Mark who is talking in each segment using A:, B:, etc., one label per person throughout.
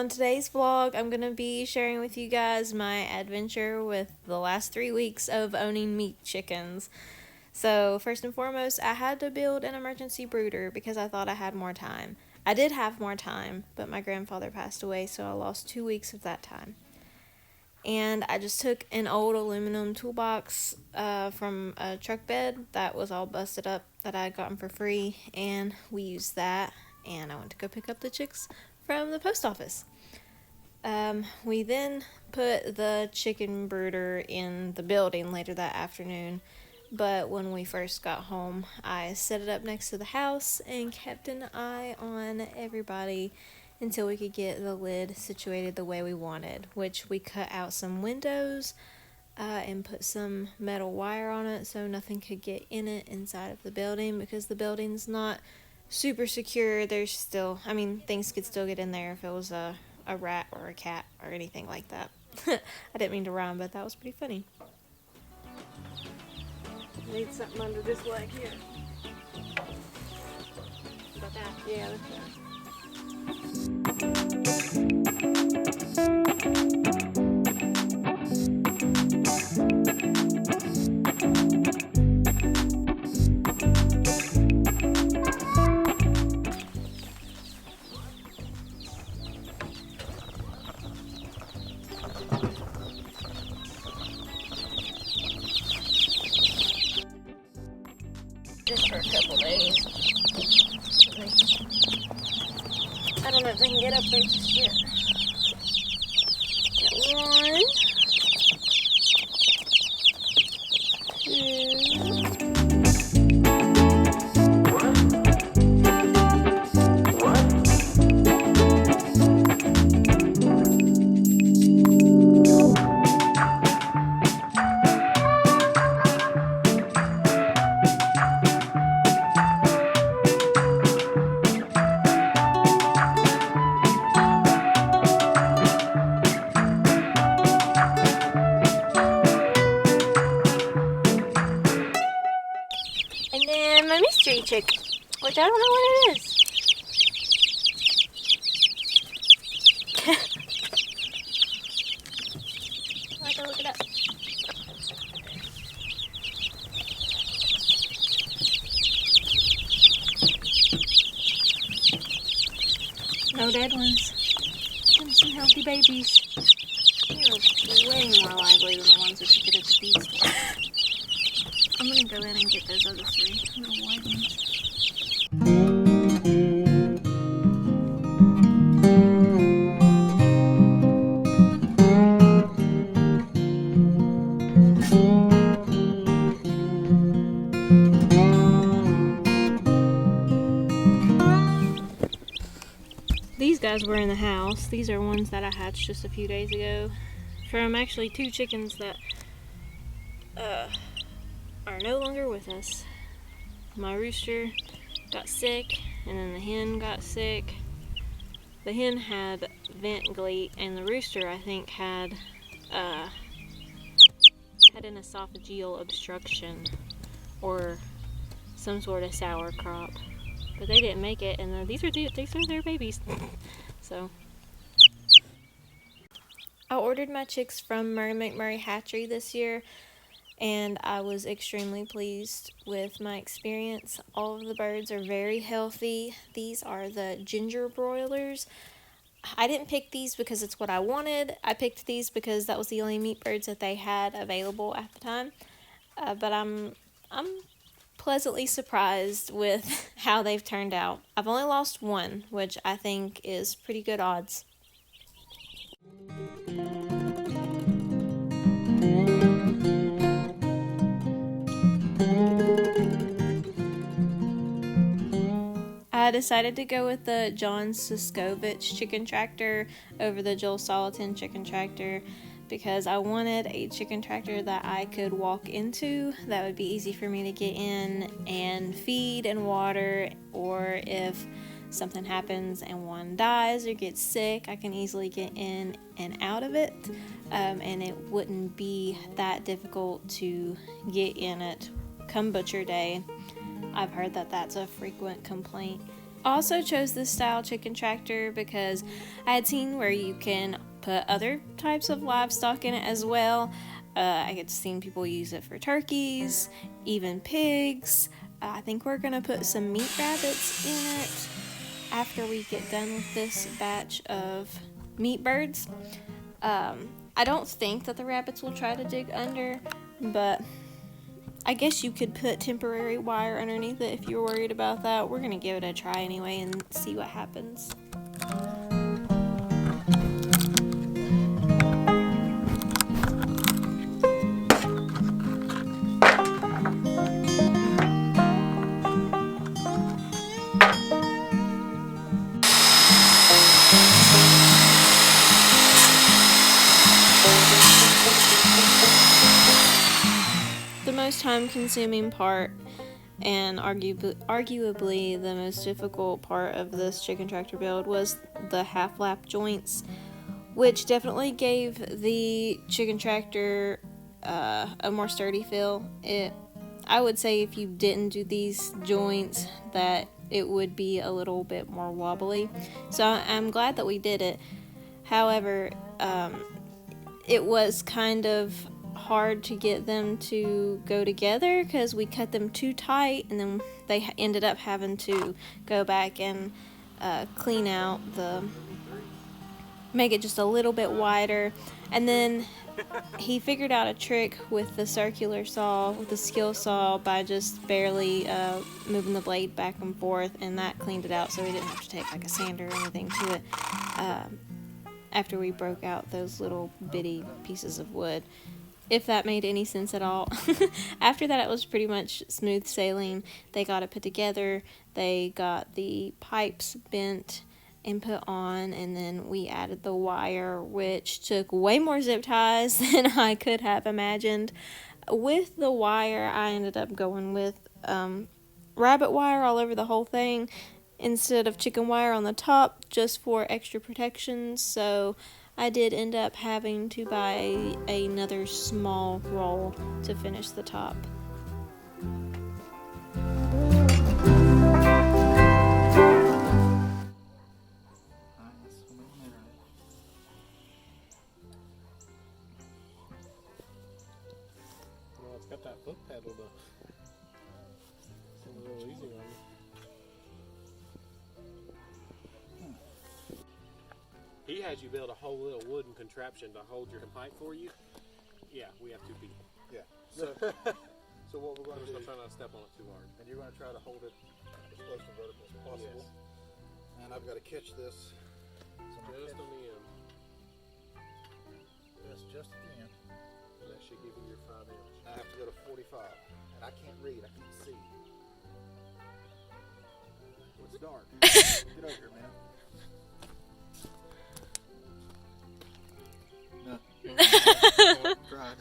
A: on today's vlog, I'm going to be sharing with you guys my adventure with the last 3 weeks of owning meat chickens. So, first and foremost, I had to build an emergency brooder because I thought I had more time. I did have more time, but my grandfather passed away, so I lost 2 weeks of that time. And I just took an old aluminum toolbox from a truck bed that was all busted up that I had gotten for free, and we used that, and I went to go pick up the chicks from the post office. We then put the chicken brooder in the building later that afternoon, but when we first got home, I set it up next to the house and kept an eye on everybody until we could get the lid situated the way we wanted, which we cut out some windows and put some metal wire on it so nothing could get in it inside of the building, because the building's not super secure. There's still, things could still get in there if it was a rat or a cat or anything like that. I didn't mean to rhyme, but that was pretty funny. I need something under this leg here. About that? Yeah, that's that. Just for a couple days. I don't know if they can get up there just yet. Got 1, 2. And then my mystery chick, which I don't know what it is. I'll have to look it up. No dead ones. And some healthy babies. They're way more lively than the ones that you get at the feed store. I'm gonna go in and get those other 3 little white ones. These guys were in the house. These are ones that I hatched just a few days ago from actually 2 chickens that are no longer with us. My rooster got sick, and then the hen got sick. The hen had vent gleat, and the rooster, I think, had an esophageal obstruction or some sort of sour crop. But they didn't make it, and these are their babies. So I ordered my chicks from Murray McMurray Hatchery this year, and I was extremely pleased with my experience. All of the birds are very healthy. These are the ginger broilers. I didn't pick these because it's what I wanted. I picked these because that was the only meat birds that they had available at the time. But I'm pleasantly surprised with how they've turned out. I've only lost 1, which I think is pretty good odds. I decided to go with the John Suscovich chicken tractor over the Joel Salatin chicken tractor because I wanted a chicken tractor that I could walk into that would be easy for me to get in and feed and water, or if something happens and one dies or gets sick, I can easily get in and out of it, and it wouldn't be that difficult to get in it come butcher day. I've heard that that's a frequent complaint I also chose this style chicken tractor because I had seen where you can put other types of livestock in it as well. I had seen people use it for turkeys, even pigs. I think we're going to put some meat rabbits in it after we get done with this batch of meat birds. I don't think that the rabbits will try to dig under, but I guess you could put temporary wire underneath it if you're worried about that. We're going to give it a try anyway and see what happens. The most time-consuming part and arguably the most difficult part of this chicken tractor build was the half lap joints, which definitely gave the chicken tractor a more sturdy feel. I would say if you didn't do these joints that it would be a little bit more wobbly, so I'm glad that we did it. However, it was kind of hard to get them to go together because we cut them too tight, and then they ended up having to go back and clean out make it just a little bit wider. And then he figured out a trick with the circular saw, with the skill saw, by just barely moving the blade back and forth, and that cleaned it out so we didn't have to take like a sander or anything to it after we broke out those little bitty pieces of wood, if that made any sense at all. After that, it was pretty much smooth sailing. They got it put together, they got the pipes bent and put on, and then we added the wire, which took way more zip ties than I could have imagined. With the wire, I ended up going with rabbit wire all over the whole thing instead of chicken wire on the top, just for extra protection. So I did end up having to buy another small roll to finish the top.
B: Well, it's got that foot pedal though. It's a little easy on you. He has you build a whole little wooden contraption to hold your pipe for you. Yeah, we have two people.
C: Yeah.
B: So
C: what we're going to do,
B: just trying not to step on it too hard.
C: and you're going to try to hold it as close to vertical as possible.
B: Yes.
C: And I've got to catch this. So I'm gonna
B: Just
C: catch
B: on the end.
C: this just at the end.
B: That should give you your 5 inch.
C: I have to go to 45, and I can't read. I can't see. Well, it's dark. Get over here, man. No. Tried.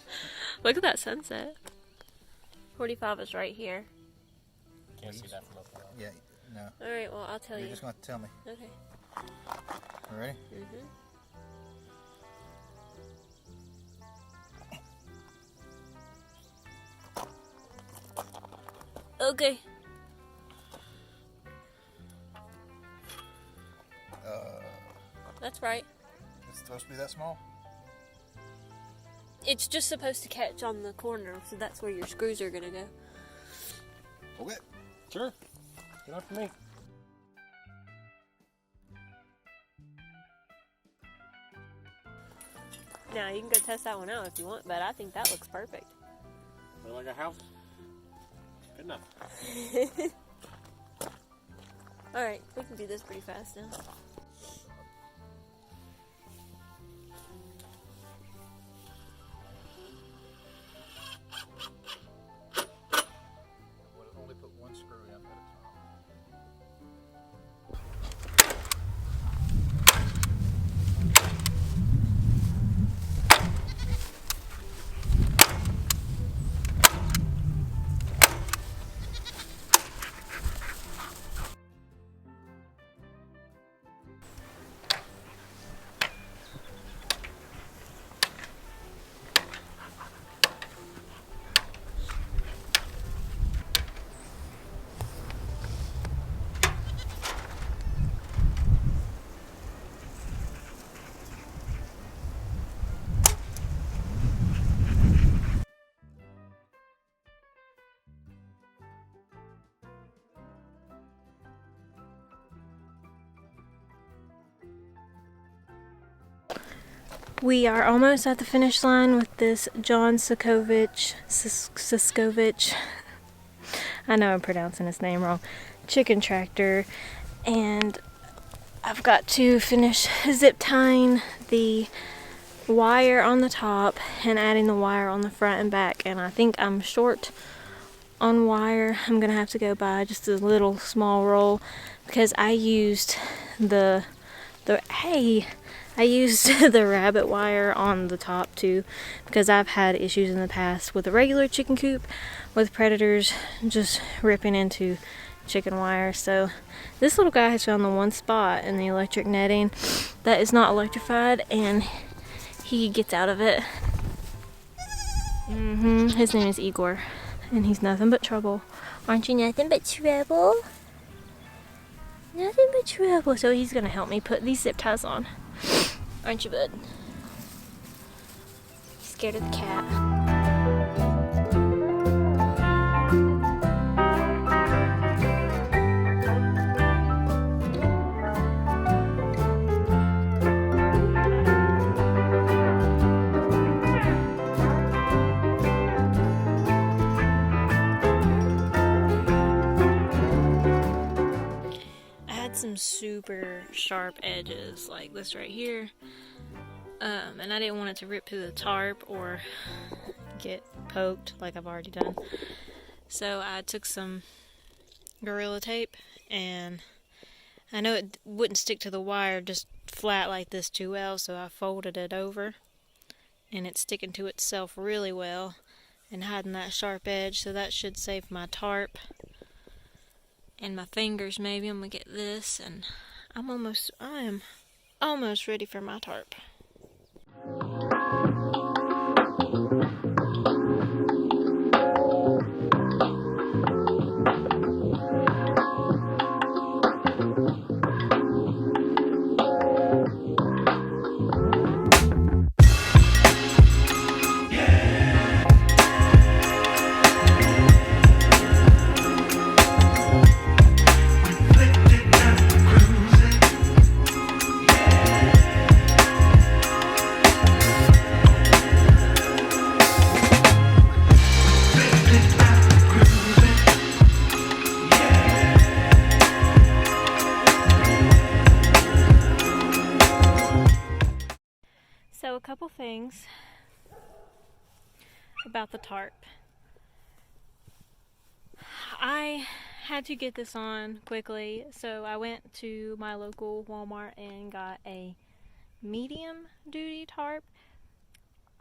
A: Look at that sunset. 45 is right here.
B: Can't see that from up there.
C: Yeah. No.
A: Alright, well, I'll tell
C: You're
A: you.
C: just going to tell me.
A: Okay.
C: All ready?
A: Mm-hmm. Okay. That's right.
C: It's supposed to be that small?
A: It's just supposed to catch on the corner, so that's where your screws are gonna go.
C: Okay.
B: Sure. Good enough for me.
A: Now, you can go test that one out if you want, but I think that looks perfect.
B: Look like a house. Good enough.
A: Alright, we can do this pretty fast now.
C: We'll only put one screw in at a time.
A: We are almost at the finish line with this John Suscovich, I know I'm pronouncing his name wrong, chicken tractor, and I've got to finish zip tying the wire on the top and adding the wire on the front and back, and I think I'm short on wire. I'm gonna have to go buy just a little small roll because I used the rabbit wire on the top too, because I've had issues in the past with a regular chicken coop with predators just ripping into chicken wire. So this little guy has found the one spot in the electric netting that is not electrified, and he gets out of it. His name is Igor, and he's nothing but trouble. Aren't you nothing but trouble? Nothing but trouble. So he's gonna help me put these zip ties on. Aren't you, bud? Scared of the cat? Some super sharp edges like this right here, and I didn't want it to rip through the tarp or get poked like I've already done. So I took some Gorilla Tape, and I know it wouldn't stick to the wire just flat like this too well, so I folded it over, and it's sticking to itself really well and hiding that sharp edge, so that should save my tarp and my fingers. Maybe I'm gonna get this, and I am almost ready for my tarp. So a couple things about the tarp. I had to get this on quickly, so I went to my local Walmart and got a medium duty tarp.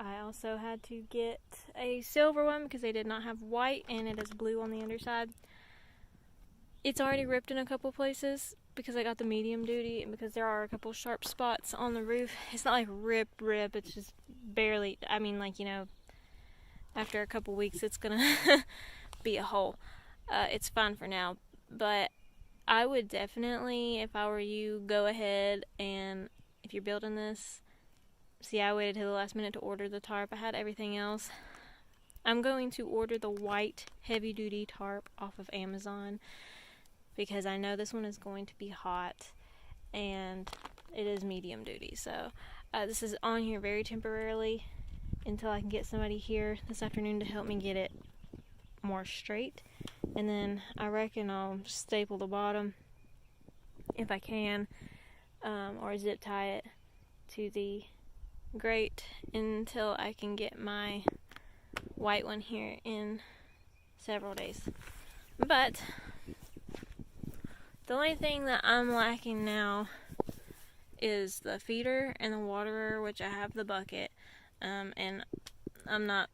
A: I also had to get a silver one because they did not have white, and it is blue on the underside. It's already ripped in a couple places because I got the medium duty, and because there are a couple sharp spots on the roof. It's not like rip, it's just barely, I mean, like, you know, after a couple weeks it's gonna be a hole. It's fine for now, but I would definitely, if I were you, go ahead and, if you're building this, see, I waited till the last minute to order the tarp. I had everything else. I'm going to order the white heavy duty tarp off of Amazon, because I know this one is going to be hot, and it is medium duty. So this is on here very temporarily until I can get somebody here this afternoon to help me get it more straight, and then I reckon I'll staple the bottom if I can, or zip tie it to the grate until I can get my white one here in several days. But the only thing that I'm lacking now is the feeder and the waterer, which I have the bucket, and I'm not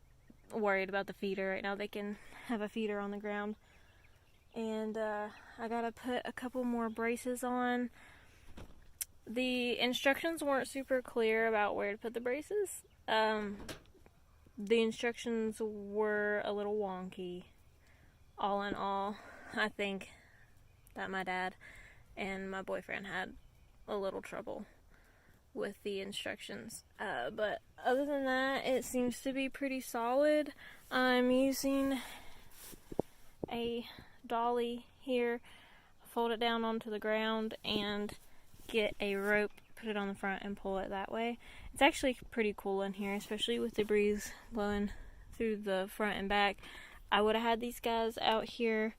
A: worried about the feeder right now. They can have a feeder on the ground, and I gotta put a couple more braces on. The instructions weren't super clear about where to put the braces. The instructions were a little wonky. All in all, I think that my dad and my boyfriend had a little trouble with the instructions. But other than that, it seems to be pretty solid. I'm using a dolly here, fold it down onto the ground, and get a rope, put it on the front, and pull it that way. It's actually pretty cool in here, especially with the breeze blowing through the front and back. I would have had these guys out here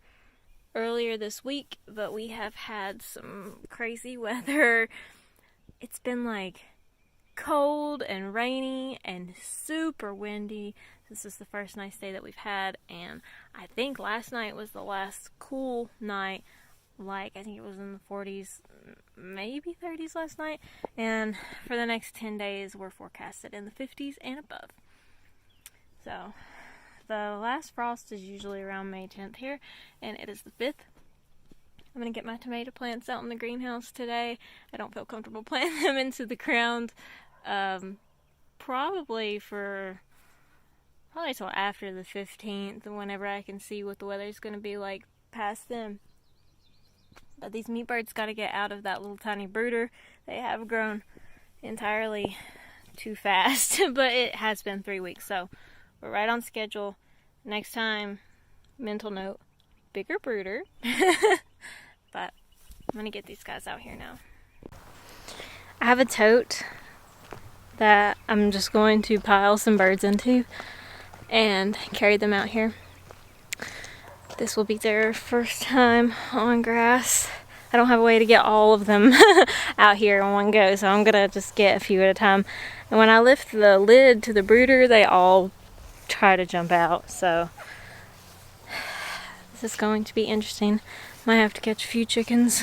A: earlier this week, but we have had some crazy weather. It's been like cold and rainy and super windy. This is the first nice day that we've had, and I think last night was the last cool night. Like, I think it was in the 40s, maybe 30s last night, and for the next 10 days we're forecasted in the 50s and above. So the last frost is usually around May 10th here, and it is the 5th. I'm going to get my tomato plants out in the greenhouse today. I don't feel comfortable planting them into the ground, probably till after the 15th, whenever I can see what the weather's going to be like past then. But these meat birds got to get out of that little tiny brooder. They have grown entirely too fast, but it has been 3 weeks, so we're right on schedule. Next time, mental note, bigger brooder. But I'm going to get these guys out here now. I have a tote that I'm just going to pile some birds into and carry them out here. This will be their first time on grass. I don't have a way to get all of them out here in one go, so I'm gonna just get a few at a time. And when I lift the lid to the brooder, they all try to jump out, so this is going to be interesting. Might have to catch a few chickens.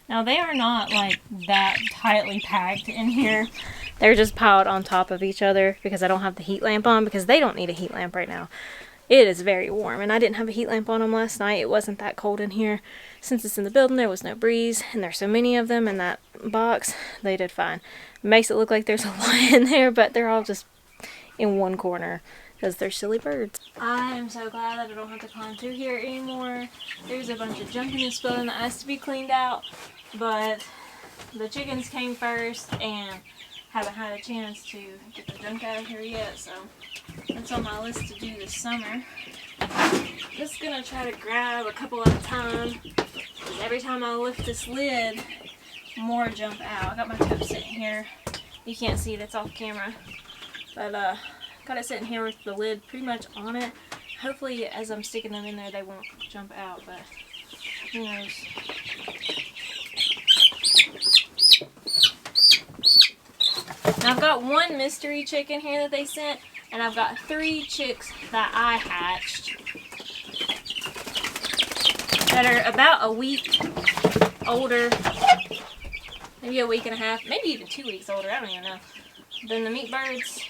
A: Now they are not like that tightly packed in here. They're just piled on top of each other because I don't have the heat lamp on, because they don't need a heat lamp right now. It is very warm, and I didn't have a heat lamp on them last night. It wasn't that cold in here. Since it's in the building, there was no breeze, and there's so many of them in that box, they did fine. It makes it look like there's a lot in there, but they're all just in one corner because they're silly birds. I am so glad that I don't have to climb through here anymore. There's a bunch of junk in this building that has to be cleaned out, but the chickens came first, and haven't had a chance to get the junk out of here yet, so that's on my list to do this summer. Just gonna try to grab a couple at a time, because every time I lift this lid, more jump out. I got my cup sitting here. You can't see it, it's off camera. But got it sitting here with the lid pretty much on it. Hopefully as I'm sticking them in there they won't jump out, but who knows. Now I've got one mystery chicken here that they sent, and I've got 3 chicks that I hatched that are about a week older, maybe a week and a half, maybe even 2 weeks older, I don't even know, than the meat birds,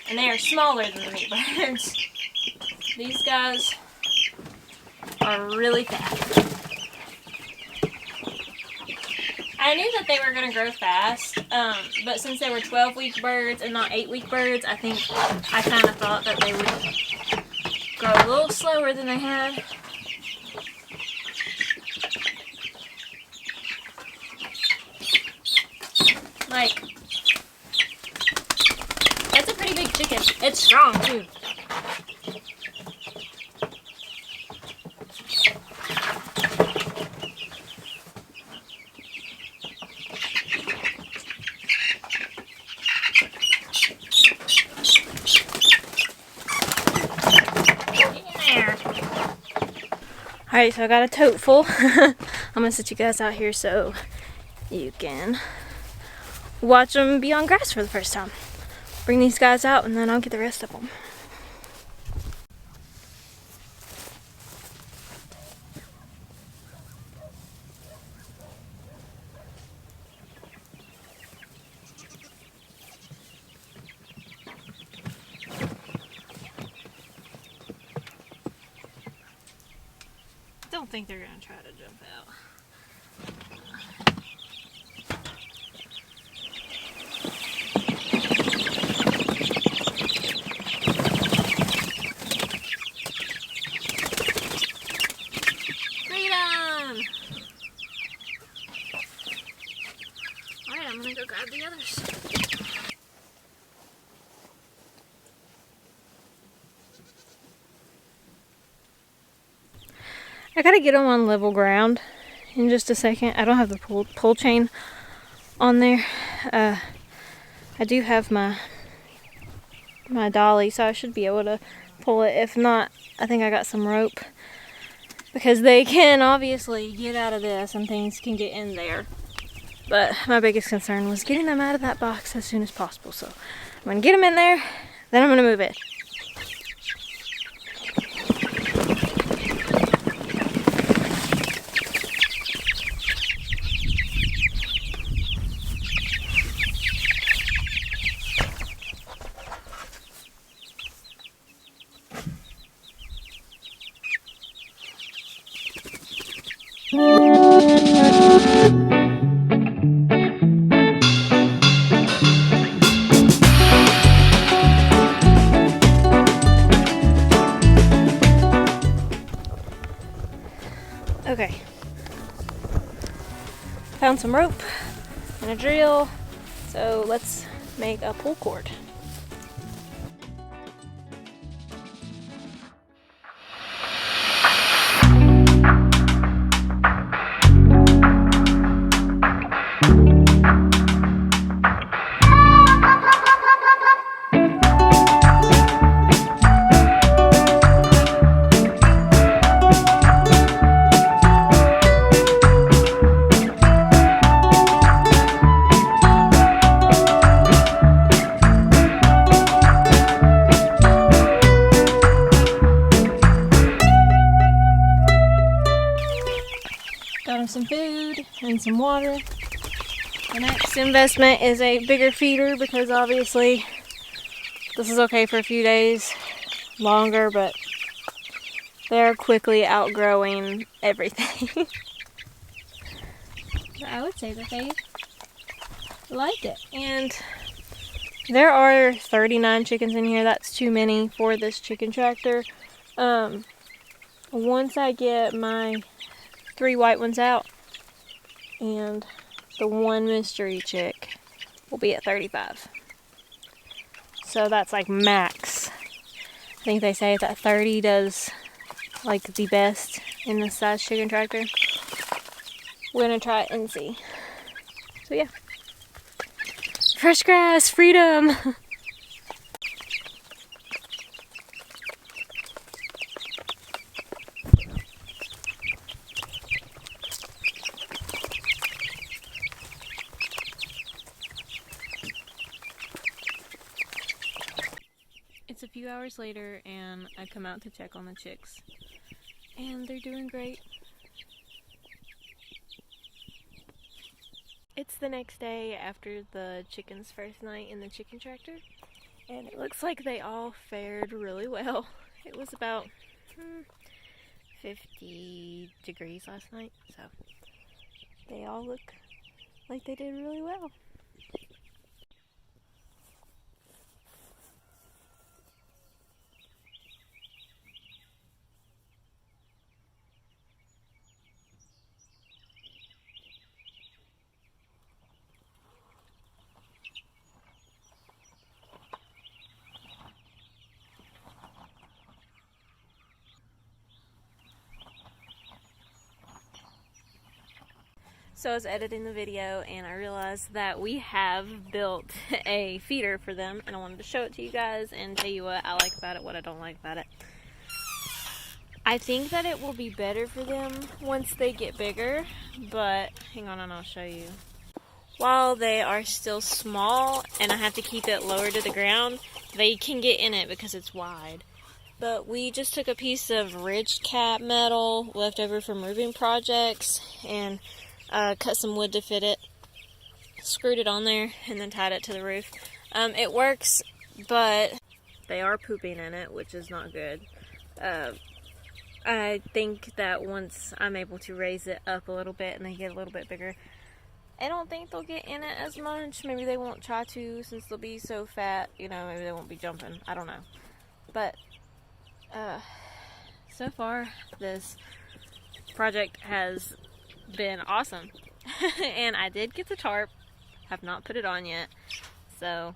A: and they are smaller than the meat birds. These guys are really fat. I knew that they were going to grow fast, but since they were 12-week birds and not 8-week birds, I kind of thought that they would grow a little slower than they had. Like, that's a pretty big chicken. It's strong, too. Alright, so I got a tote full. I'm gonna sit you guys out here so you can watch them be on grass for the first time. Bring these guys out and then I'll get the rest of them. I don't think they're gonna try to jump out. Freedom! Alright, I'm gonna go grab the others. I gotta get them on level ground in just a second. I don't have the pull chain on there. I do have my dolly, so I should be able to pull it. If not, I think I got some rope, because they can obviously get out of this and things can get in there. But my biggest concern was getting them out of that box as soon as possible. So I'm gonna get them in there, then I'm gonna move it. Okay, found some rope and a drill, so let's make a pull cord. Got him some food and some water. The next investment is a bigger feeder, because obviously this is okay for a few days longer, but they're quickly outgrowing everything. But I would say that they liked it. And there are 39 chickens in here. That's too many for this chicken tractor. Once I get my 3 white ones out and the 1 mystery chick, will be at 35. So that's like max. I think they say that 30 does like the best in this size chicken tractor. We're gonna try it and see. So yeah, fresh grass, freedom. It's a few hours later and I come out to check on the chicks, and they're doing great. It's the next day after the chickens' first night in the chicken tractor, and it looks like they all fared really well. It was about 50 degrees last night, so they all look like they did really well. So I was editing the video and I realized that we have built a feeder for them, and I wanted to show it to you guys and tell you what I like about it, what I don't like about it. I think that it will be better for them once they get bigger, but hang on and I'll show you. While they are still small and I have to keep it lower to the ground, they can get in it because it's wide. But we just took a piece of ridge cap metal left over from roofing projects and cut some wood to fit it, screwed it on there, and then tied it to the roof. It works, but they are pooping in it, which is not good. I think that once I'm able to raise it up a little bit and they get a little bit bigger, I don't think they'll get in it as much. Maybe they won't try to, since they'll be so fat, you know, maybe they won't be jumping. I don't know. But so far this project has been awesome. And I did get the tarp, have not put it on yet, so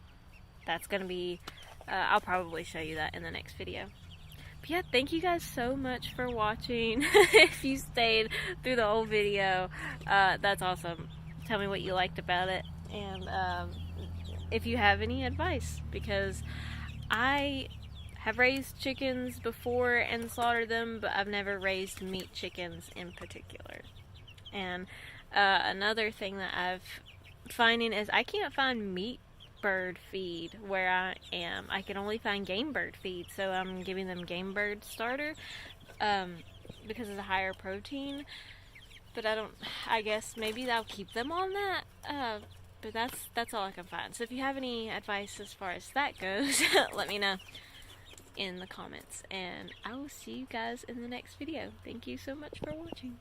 A: that's gonna be I'll probably show you that in the next video. But yeah, thank you guys so much for watching. If you stayed through the whole video, that's awesome. Tell me what you liked about it, and if you have any advice, because I have raised chickens before and slaughtered them, but I've never raised meat chickens in particular. And another thing that I've finding is I can't find meat bird feed where I am. I can only find game bird feed, so I'm giving them game bird starter because it's a higher protein. But I guess maybe I'll keep them on that. But that's all I can find. So if you have any advice as far as that goes, let me know in the comments, and I will see you guys in the next video. Thank you so much for watching.